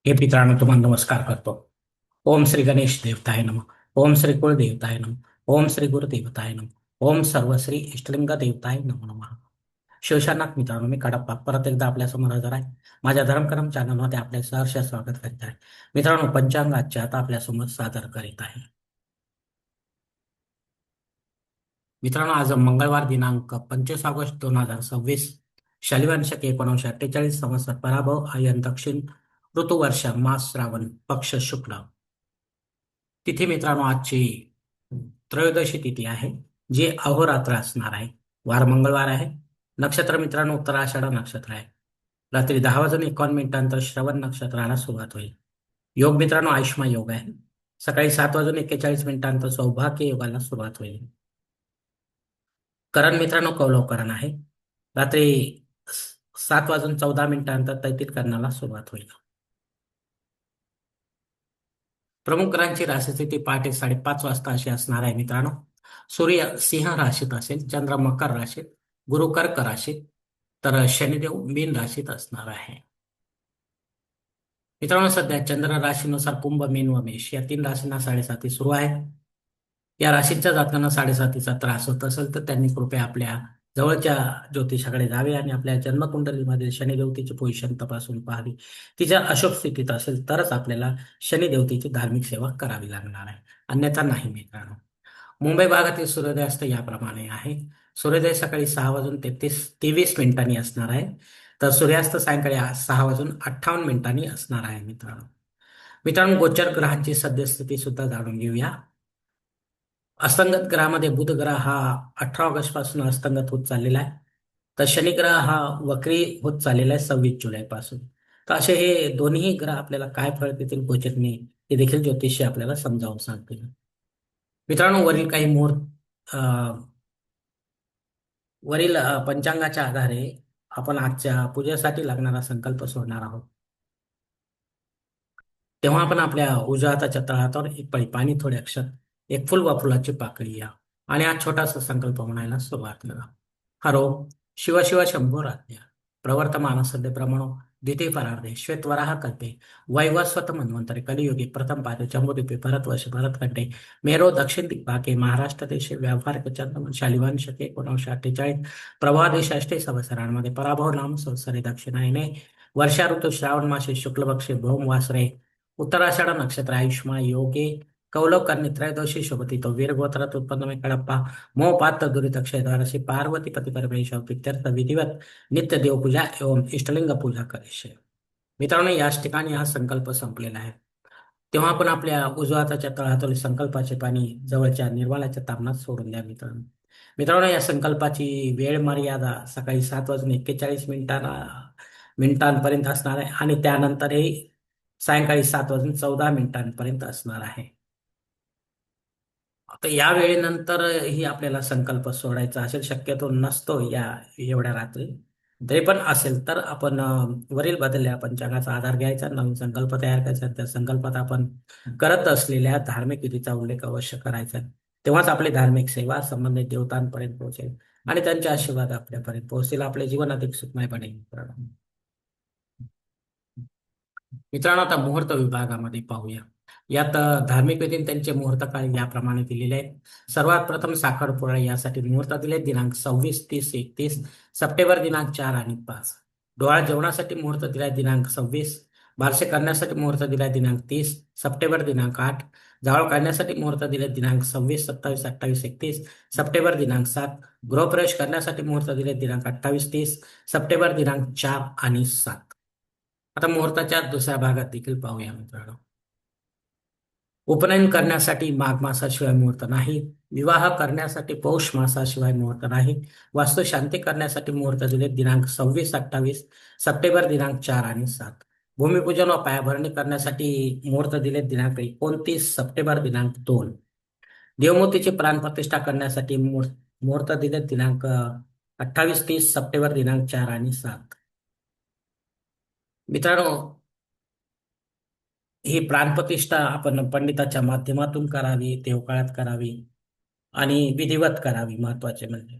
हे मित्रांनो तुम्हाला नमस्कार करतो. ओम श्री गणेश देवताय नमः. ओम श्री कुळ देवताय नमः. ओम श्री गुरु देवताय नमः. ओम सर्वश्री इष्टलिंग देवताय नमो नमः. शिवशरणात मित्रांनो, मी कडप्पा परत एकदा आपल्यासमोर हजर आहे. माझ्या धर्मकरम चॅनलमध्ये आपले सहर्ष स्वागत करीत आहे. मित्रांनो, पंचांग आजचे आता आपल्यासमोर सादर करीत आहे. मित्रांनो, आज मंगळवार दिनांक 25 ऑगस्ट 2026, शनिवार शके 1948, संवत्सर पराभव, आयन दक्षिण, ऋतू वर्षा, मास श्रावण, पक्ष शुक्ल. तिथी मित्रांनो आजची त्रयोदशी तिथी आहे, जी अहोरात्र असणार आहे. वार मंगळवार आहे. नक्षत्र मित्रांनो उत्तराषाढ नक्षत्र आहे. रात्री 10 वाजून 51 मिनिटांनंतर श्रवण नक्षत्राला सुरुवात होईल. योग मित्रांनो आयुष्मान योग आहे. सकाळी 7 वाजून 41 मिनिटांनंतर सौभाग्य योगाला सुरुवात होईल. करण मित्रांनो कौलव आहे. रात्री 7 वाजून 14 मिनिटांनंतर तैतिल करणाला सुरुवात होईल. प्रमुख ग्रहांची राशीस्थिती पहाटे 5:30 वाजता अशी असणार आहे मित्रांनो. सूर्य सिंह राशीत असेल, चंद्र मकर राशीत, गुरु कर्क राशीत, तर शनिदेव मीन राशीत असणार आहे. मित्रांनो, सध्या चंद्र राशीनुसार कुंभ, मीन व मेष या 3 राशींना 7:30 सुरू आहे. या राशींच्या जातकांना 7:30चा त्रास होत असेल तर त्यांनी कृपया आपल्या जवळच्या ज्योतिषाकडे जावे आणि आपल्या जन्मकुंडलीमधील शनिदेवतेची पोझिशन तपासून पाहावी. तिच्या अशुभ स्थितीत असेल तरच आपल्याला शनिदेवतेची धार्मिक सेवा करावी लागणार आहे, अन्यथा नाही मित्रांनो. मुंबई भागातील सूर्योदयास्त याप्रमाणे आहे. सूर्योदय सकाळी 6 वाजून 23 मिनिटांनी असणार आहे, तर सूर्यास्त सायंकाळी 6 वाजून 58 मिनिटांनी असणार आहे मित्रांनो. मित्रांनो, गोचर ग्रहांची सद्यस्थिती सुद्धा जाणून घेऊया. अस्तंगत ग्रहामध्ये बुध ग्रह हा 18 ऑगस्ट पासून अस्तंगत होत चाललेला आहे. तर शनी ग्रह हा वक्री होत चाललेला आहे 26 जुलै पासून. तर असे हे दोन्ही ग्रह आपल्याला काय फळ देतील गोचरने, हे देखील ज्योतिषी आपल्याला समजावून सांगतील. मित्रांनो, वरील पंचांगाच्या आधारे आपण आजच्या पूजेसाठी लागणारा संकल्प सोडणार आहोत. तेव्हा आपण आपल्या उजव्या हाताच्या तळहातावर एक पळी पाणी, थोडे अक्षर, एक फुल वा फुलाची पाकळी या आणि हा छोटासा संकल्प म्हणायला सुरुवात करा. हरो शिव शिव शंभो राज्ञ प्रवर्तमान सद्य ब्रह्मणो द्वितीय परार्धे श्वेतवराह कल्पे वैवस्वत मन्वंतरे कलियुगे प्रथम पादे जम्बूद्वीपे भरतवर्षे भरतखंडे मेरो दक्षिण दिग्भागे महाराष्ट्र देशे व्यावहारिक चंद्रमन शालिवान शके 1948 प्रभादेश अष्टे संवत्सरांमध्ये पराभव नाम संवत्सरे दक्षिणायने वर्षा ऋतू श्रावण मासे शुक्लपक्षे भौम वासरे उत्तराषाढ नक्षत्र आयुष्मा योगे कौलव कर्णी त्रयोदशी शोभती तो वीर गोत्रात उत्पन्न में कडप्पा मोह पात्र दुरित क्षयद्वारसी पार्वती पती परमेश्वर प्रित्यर्थ विधिवत नित्य देवपूजा एवं इष्टलिंग पूजा करेशे. मित्रांनो, याच ठिकाणी हा संकल्प संपलेला आहे. तेव्हा आपण आपल्या उजव्या हाताच्या तळहातावरील संकल्पाचे पाणी जवळच्या निर्वाळाच्या तामणात सोडून द्या मित्रांनो. मित्रांनो, या संकल्पाची वेळ मर्यादा सकाळी 7 वाजून 41 मिनिटांपर्यंत असणार आहे आणि त्यानंतरही सायंकाळी 7 वाजून 14 मिनिटांपर्यंत असणार आहे. आता या वेळेनंतर ही आपल्याला संकल्प सोडायचा असेल, शक्यतो नसतो या एवढ्या रात्री. तरी पण असेल तर आपण वरील बदलल्या पंचांगाचा आधार घ्यायचा, नवीन संकल्प तयार करायचा. त्या संकल्पात आपण करत असलेल्या धार्मिक विधीचा उल्लेख अवश्य करायचा. तेव्हाच आपली धार्मिक सेवा संबंधित देवतांपर्यंत पोहोचेल आणि त्यांचे आशीर्वाद आपल्यापर्यंत पोहोचतील. आपले जीवन अधिक सुखमय बनेल. मित्रांनो, आता मुहूर्त विभागामध्ये पाहूया. यात धार्मिक विधी त्यांचे मुहूर्त काळ याप्रमाणे दिलेले आहेत. सर्वात प्रथम साखरपुडा यासाठी मुहूर्त दिले दिनांक 26, 30, 31 सप्टेंबर दिनांक 4 आणि 5. डोळा जेवणासाठी मुहूर्त दिलाय दिनांक 26. बारसे करण्यासाठी मुहूर्त दिलाय दिनांक 30 सप्टेंबर दिनांक 8. जावळ काढण्यासाठी मुहूर्त दिले दिनांक 26, 27, 28, 31 सप्टेंबर दिनांक 7. गृहप्रवेश करण्यासाठी मुहूर्त दिले दिनांक 28, 30 सप्टेंबर दिनांक 4 आणि 7. आता मुहूर्ताच्या दुसऱ्या भागात देखील पाहूया मित्रांनो. उपनयन करण्यासाठी माघ मासाशिवाय मुहूर्त नाही. विवाह करण्यासाठी पौष मासाशिवाय मुहूर्त नाही. वास्तुशांती करण्यासाठी मुहूर्त दिले दिनांक 26, 28 सप्टेंबर दिनांक 4 आणि 7. भूमिपूजन व पायाभरणी करण्यासाठी मुहूर्त दिले दिनांक 29 सप्टेंबर दिनांक 2. देवमूर्तीची प्राणप्रतिष्ठा करण्यासाठी मुहूर्त दिले दिनांक 28, 30 सप्टेंबर दिनांक 4 आणि 7. मित्रांनो, ही प्राणप्रतिष्ठा आपण पंडिताच्या माध्यमातून करावी, देवकाळात करावी आणि विधिवत करावी. महत्वाचे म्हणजे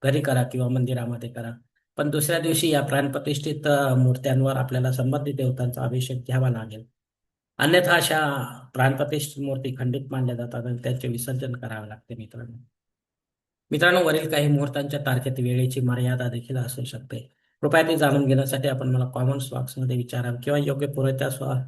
घरी करा किंवा मंदिरामध्ये करा. पण दुसऱ्या दिवशी या प्राणप्रतिष्ठित मूर्त्यांवर आपल्याला संबंधित देवतांचा अभिषेक घ्यावा लागेल. अन्यथा अशा प्राणप्रतिष्ठित मूर्ती खंडित मानल्या जातात आणि त्यांचे विसर्जन करावे लागते मित्रांनो. मित्रांनो, वरील काही मुहूर्तांच्या तारखेत वेळेची मर्यादा देखील असू शकते. कृपया ते जाणून घेण्यासाठी आपण मला कॉमेंट्स बॉक्समध्ये विचारावे किंवा योग्य पुरवठ्या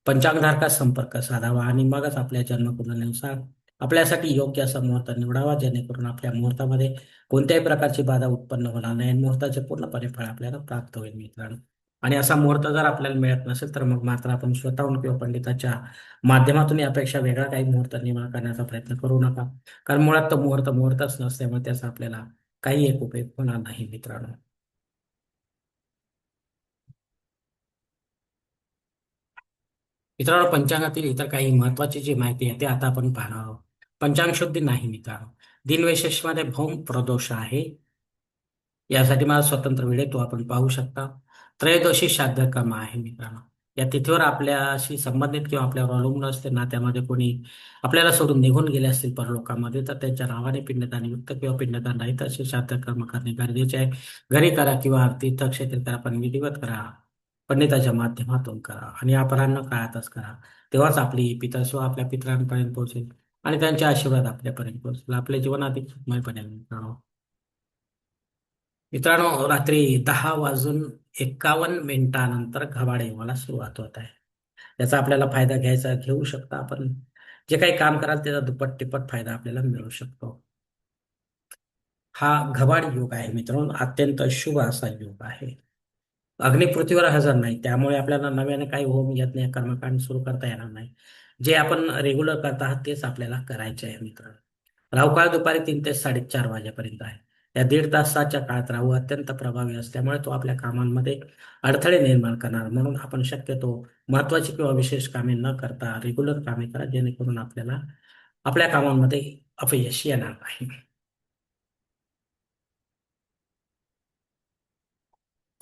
पंचांगधारकास संपर्क साधावा आणि मगच आपल्या जन्मकुंडलीनुसार आपल्यासाठी योग्य असा मुहूर्त निवडावा, जेणेकरून आपल्या मुहूर्तामध्ये कोणत्याही प्रकारची बाधा उत्पन्न होणार नाही आणि मुहूर्ताचे पूर्णपणे फळ आपल्याला प्राप्त होईल मित्रांनो. आणि असा मुहूर्त जर आपल्याला मिळत नसेल तर मग मात्र आपण स्वतःहून किंवा पंडिताच्या माध्यमातून यापेक्षा वेगळा काही मुहूर्त निर्माण करण्याचा प्रयत्न करू नका. कारण मुळात तो मुहूर्त मुहूर्तच नसल्यामुळे त्याचा आपल्याला काही एक उपयोग होणार नाही मित्रांनो. मित्रांनो, पंचांगातील इतर काही महत्वाची जी माहिती आहे ते आता आपण पाहणार आहोत. पंचांग शुद्धी नाही मित्रांनो. दिनविशेषमध्ये भौम प्रदोष आहे. यासाठी मला स्वतंत्र व्हिडिओ तो आपण पाहू शकता. त्रयोदशी श्राद्ध कर्म आहे मित्रांनो. या तिथीवर आपल्याशी संबंधित किंवा आपल्यावर अवलंबून असते नात्यामध्ये कोणी आपल्याला सोडून निघून गेले असतील परलोकामध्ये, तर त्यांच्या नावाने पिंडदान युक्त किंवा पिंडदान रहित असे श्राद्ध कर्म करणे गरजेचे आहे. घरी करा किंवा तीर्थक्षेत्री करा, पण विधिवत करा, पंडिताच्या माध्यमातून करा आणि अपराह्न काळातच करा. तेव्हाच आपली पितृसेवा आपल्या पितरांपर्यंत पोहोचेल आणि त्यांचे आशीर्वाद आपल्यापर्यंत पोहोचेल. आपले जीवन अधिक सुखमय बनेल मित्रांनो. मित्रांनो, रात्री 10:51 घबाड येवाला सुरुवात होत आहे. याचा आपल्याला फायदा घेऊ शकता आपण. जे काही काम कराल त्याचा दुप्पट तिप्पट फायदा आपल्याला मिळू शकतो. हा घबाड योग आहे मित्रांनो, अत्यंत शुभ असा योग आहे. अग्नी पृथ्वीवर हजर नाही, त्यामुळे आपल्याला नव्याने काही होम यज्ञ कर्मकांड सुरू करता येणार नाही. जे आपण रेग्युलर करत आहात तेच आपल्याला करायचे आहे मित्रांनो. राहू दुपारी 3 ते 4:30 वाजेपर्यंत आहे. या 1.5 तासाच्या काळात राहू अत्यंत प्रभावी असल्यामुळे तो आपल्या कामांमध्ये अडथळे निर्माण करणार. म्हणून आपण शक्यतो महत्वाची किंवा विशेष कामे न करता रेग्युलर कामे करा, जेणेकरून आपल्याला आपल्या कामांमध्ये अपयश येणार नाही.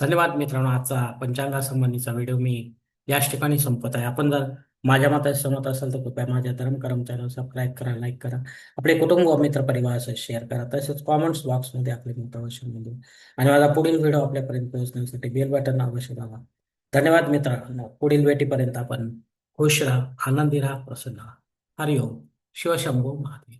धन्यवाद मित्रांनो. आजचा पंचांगासंबंधीचा व्हिडिओ मी याच ठिकाणी संपत आहे. आपण जर माझ्या मताशी सहमत असाल तर कृपया माझ्या धर्मकरम चॅनल सबस्क्राईब करा, लाईक करा, आपले कुटुंब व मित्र परिवारासह शेअर करा. तसेच कॉमेंट्स बॉक्समध्ये आपले मत अवश्य नोंदवा आणि माझा पुढील व्हिडिओ आपल्यापर्यंत पोहोचण्यासाठी बेल बटन अवश्य दाबा. धन्यवाद मित्रांनो. पुढील भेटीपर्यंत आपण खुश राहा, आनंदी राहा, प्रसन्न राहा. हरिओम. शिवशंभो महादेव.